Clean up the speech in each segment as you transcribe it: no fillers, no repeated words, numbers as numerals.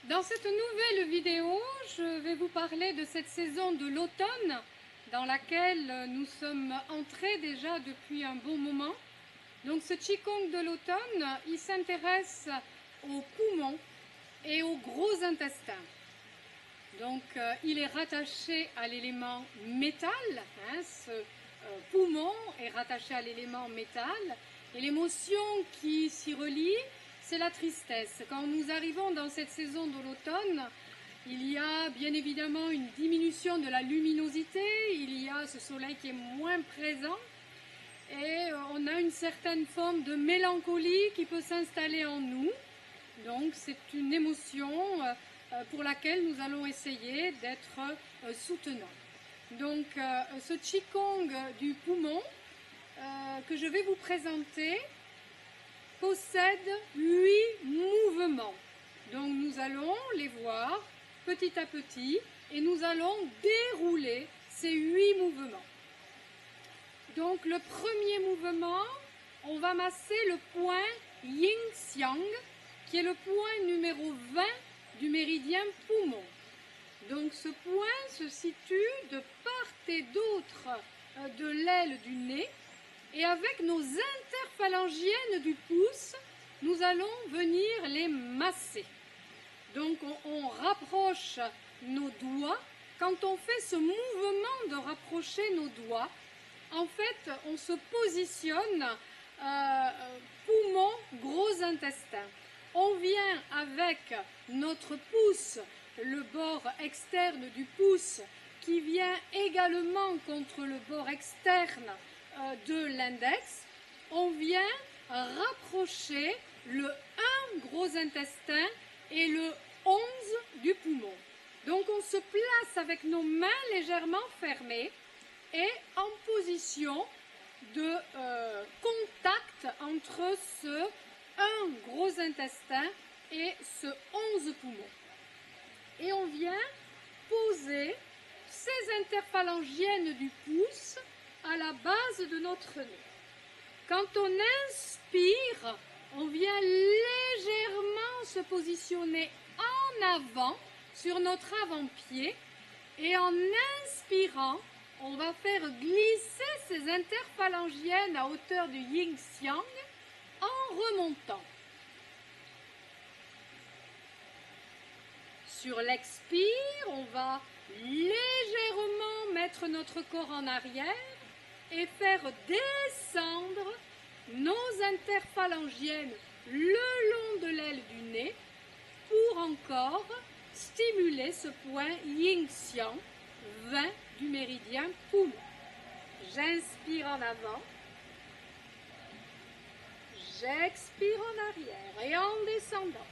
Dans cette nouvelle vidéo, je vais vous parler de cette saison de l'automne dans laquelle nous sommes entrés déjà depuis un bon moment. Donc ce Qigong de l'automne, il s'intéresse aux poumons et aux gros intestins. Donc il est rattaché à l'élément métal, ce poumon est rattaché à l'élément métal, et l'émotion qui s'y relie, c'est la tristesse. Quand nous arrivons dans cette saison de l'automne, il y a bien évidemment une diminution de la luminosité, il y a ce soleil qui est moins présent, et on a une certaine forme de mélancolie qui peut s'installer en nous. Donc c'est une émotion pour laquelle nous allons essayer d'être soutenants. Donc ce Qigong du poumon que je vais vous présenter possède 8 mouvements. Donc nous allons les voir petit à petit et nous allons dérouler ces 8 mouvements. Donc le premier mouvement, on va masser le point Yin-Xiang, qui est le point numéro 20 du méridien poumon. Donc ce point se situe de part et d'autre de l'aile du nez, et avec nos interphalangiennes du pouce, nous allons venir les masser. Donc on rapproche nos doigts. Quand on fait ce mouvement de rapprocher nos doigts, en fait, on se positionne poumon, gros intestin. On vient avec notre pouce, le bord externe du pouce, qui vient également contre le bord externe de l'index. On vient rapprocher le 1 gros intestin et le 11 du poumon. Donc on se place avec nos mains légèrement fermées et en position de contact entre ce 1 gros intestin et ce 11 poumons. Et on vient poser ces interphalangiennes du pouce à la base de notre nez. Quand on inspire, on vient légèrement se positionner en avant sur notre avant-pied et en inspirant, on va faire glisser ces interphalangiennes à hauteur du yin-xiang en remontant. Sur l'expire, on va légèrement mettre notre corps en arrière et faire descendre nos interphalangiennes le long de l'aile du nez pour encore stimuler ce point yin-xiang 20 du méridien poumon. J'inspire en avant, j'expire en arrière et en descendant.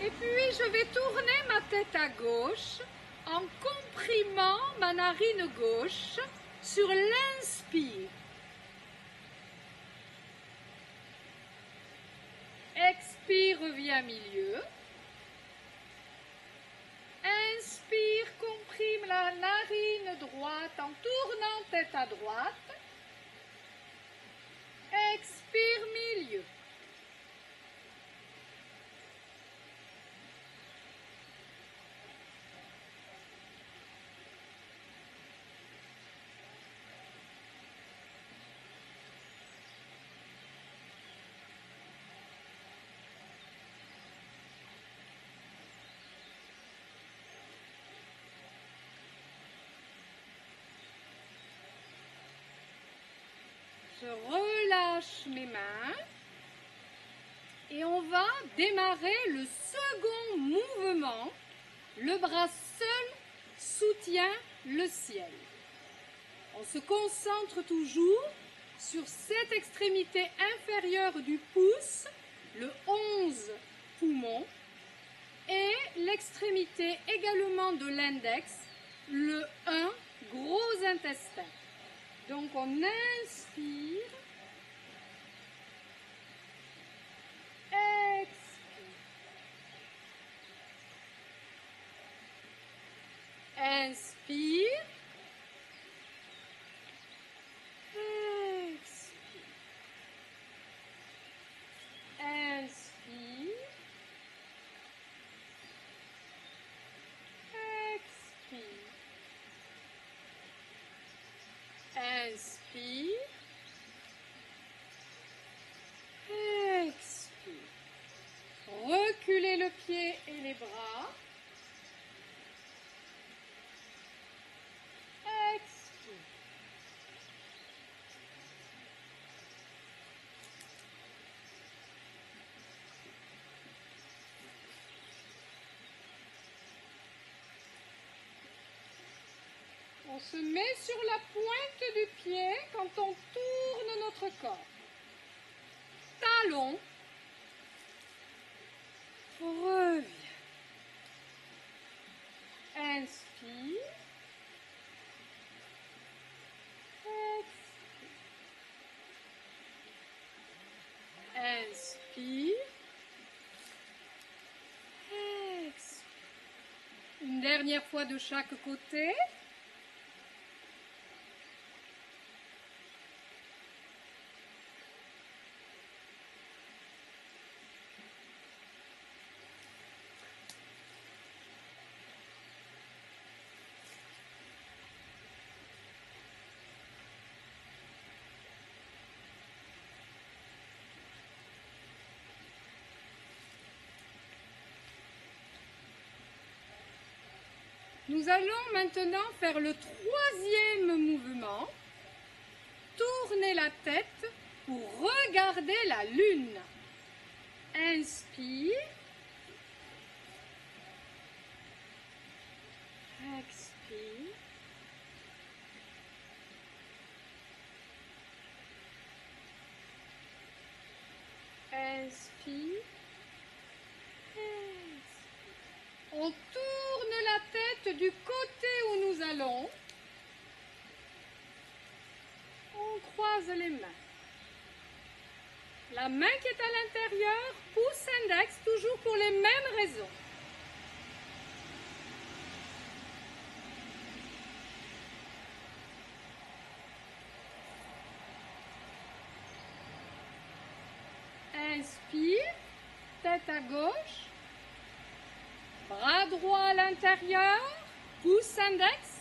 Et puis je vais tourner ma tête à gauche en comprimant ma narine gauche sur l'inspire. Expire, revient milieu. Inspire, comprime la narine droite en tournant tête à droite. Expire, milieu. Je relâche mes mains et on va démarrer le second mouvement. Le bras seul soutient le ciel. On se concentre toujours sur cette extrémité inférieure du pouce, le 11 poumon, et l'extrémité également de l'index, le 1, gros intestin. Donc on inspire, expire, inspire, expire, inspire, expire, inspire, expire. Reculez le pied et les bras. Expire. On se met sur la pointe du pied quand on tourne notre corps. Talon. Reviens. Inspire. Expire. Expire. Une dernière fois de chaque côté. Nous allons maintenant faire le troisième mouvement. Tournez la tête pour regarder la lune. Inspire. Expire. Inspire. On tourne la tête du côté où nous allons. On croise les mains. La main qui est à l'intérieur, pouce index, toujours pour les mêmes raisons. Inspire, tête à gauche. Bras droit à l'intérieur, pouce index.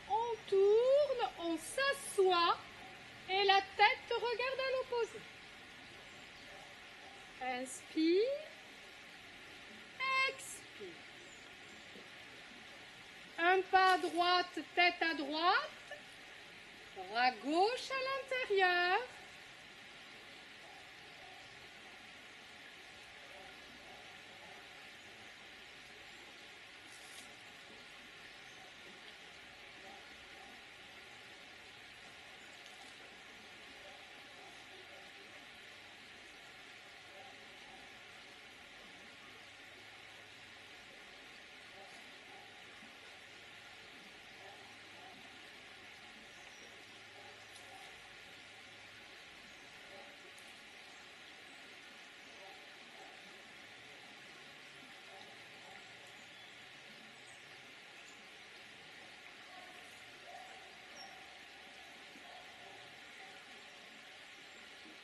On tourne, on s'assoit et la tête regarde à l'opposé. Inspire, expire. Un pas à droite, tête à droite. Bras gauche à l'intérieur.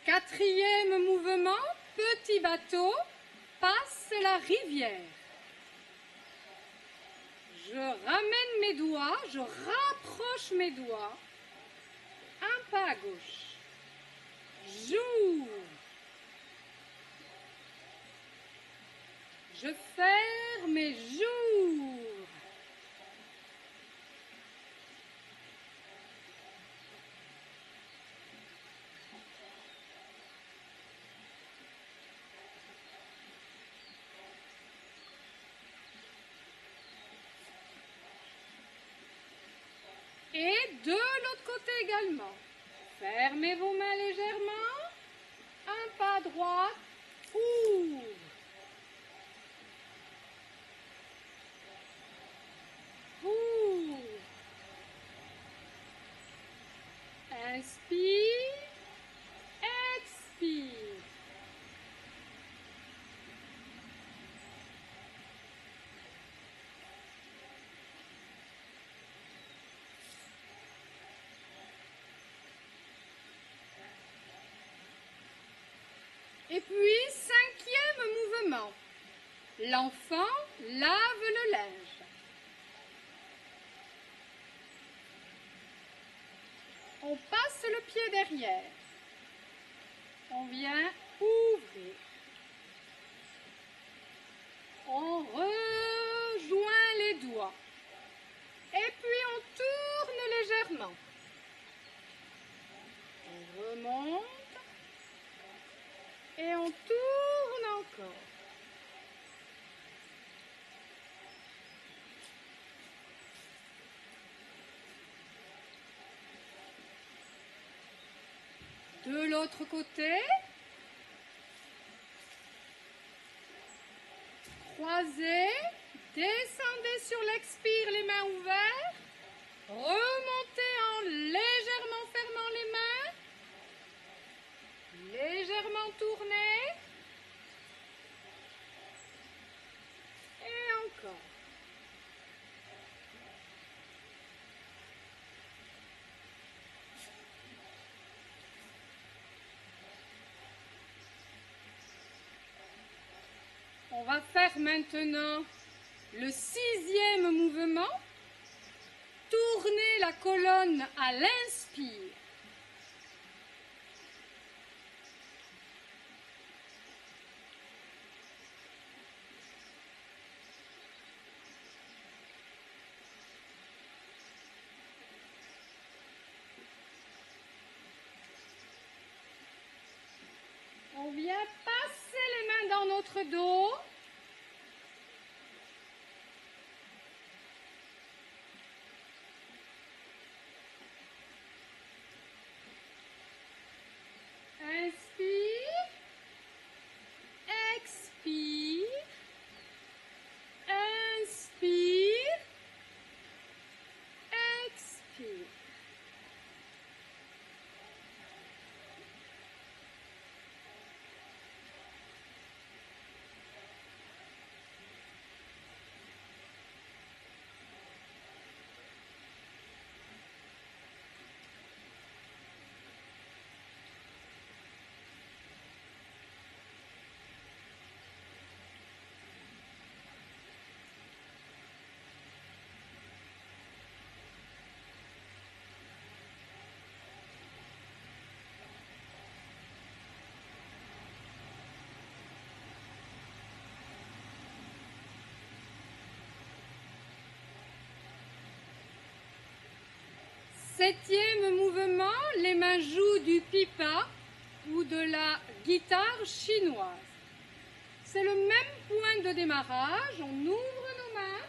Quatrième mouvement, petit bateau, passe la rivière. Je ramène mes doigts, je rapproche mes doigts. Un pas à gauche. J'ouvre. Je ferme et j'ouvre. Et de l'autre côté également. Fermez vos mains légèrement. Un pas à droite. Ouvre. Et puis, cinquième mouvement. L'enfant lave le linge. On passe le pied derrière. On vient ouvrir. On rejoint les doigts. Et puis on tourne légèrement. On remonte. Et on tourne encore. De l'autre côté, croisez, descendez sur l'expire, les mains ouvertes, remontez en légèrement fermant les mains, légèrement tournez, et encore. On va faire maintenant le sixième mouvement. Tournez la colonne à l'inspire. On vient passer les mains dans notre dos. Inspire, expire, inspire, expire. Septième mouvement, les mains jouent du pipa ou de la guitare chinoise. C'est le même point de démarrage, on ouvre nos mains.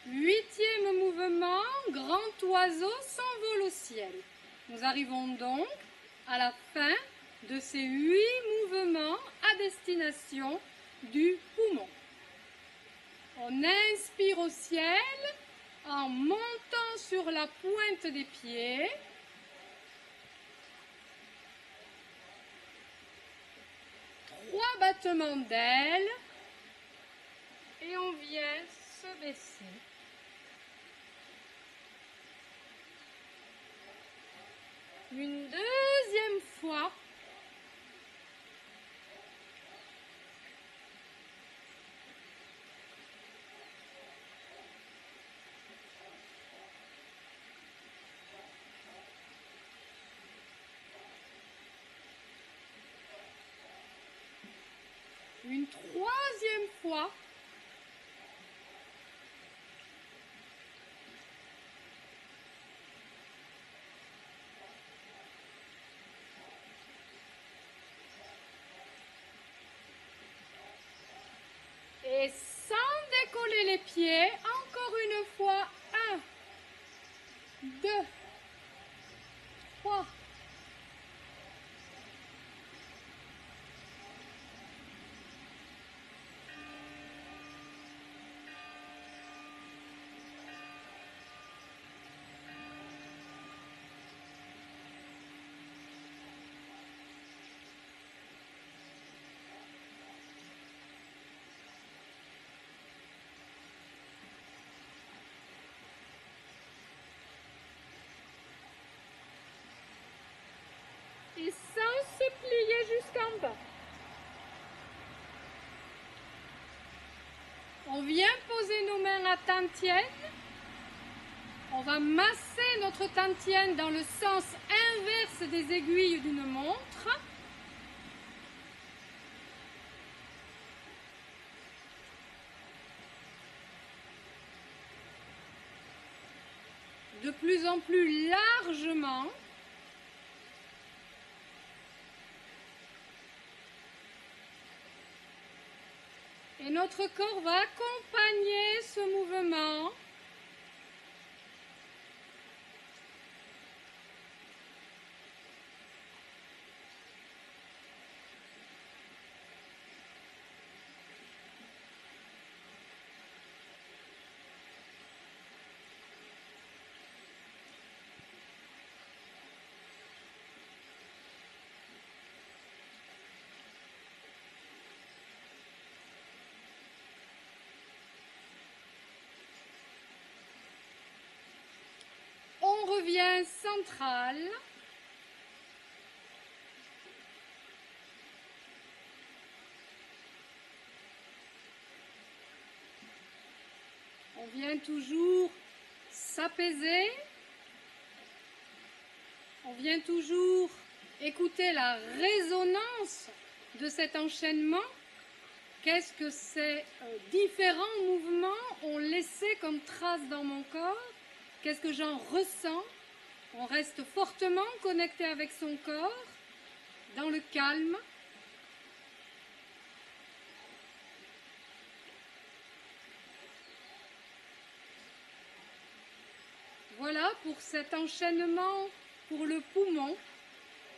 Huitième mouvement, grand oiseau s'envole au ciel. Nous arrivons donc à la fin de ces 8 mouvements à destination du poumon. On inspire au ciel en montant sur la pointe des pieds. Trois battements d'ailes et on vient se baisser. Une deuxième fois. Une troisième fois. Et sans décoller les pieds, encore une fois. 1, 2, 3. Et sans se plier jusqu'en bas. On vient poser nos mains à tantienne. On va masser notre tantienne dans le sens inverse des aiguilles d'une montre. De plus en plus largement. Et notre corps va accompagner ce mouvement. On revient central. On vient toujours s'apaiser. On vient toujours écouter la résonance de cet enchaînement. Qu'est-ce que ces différents mouvements ont laissé comme trace dans mon corps? Qu'est-ce que j'en ressens? On reste fortement connecté avec son corps, dans le calme. Voilà pour cet enchaînement pour le poumon,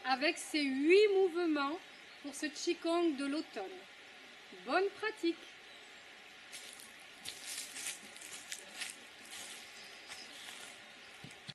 avec ces 8 mouvements pour ce Qigong de l'automne. Bonne pratique!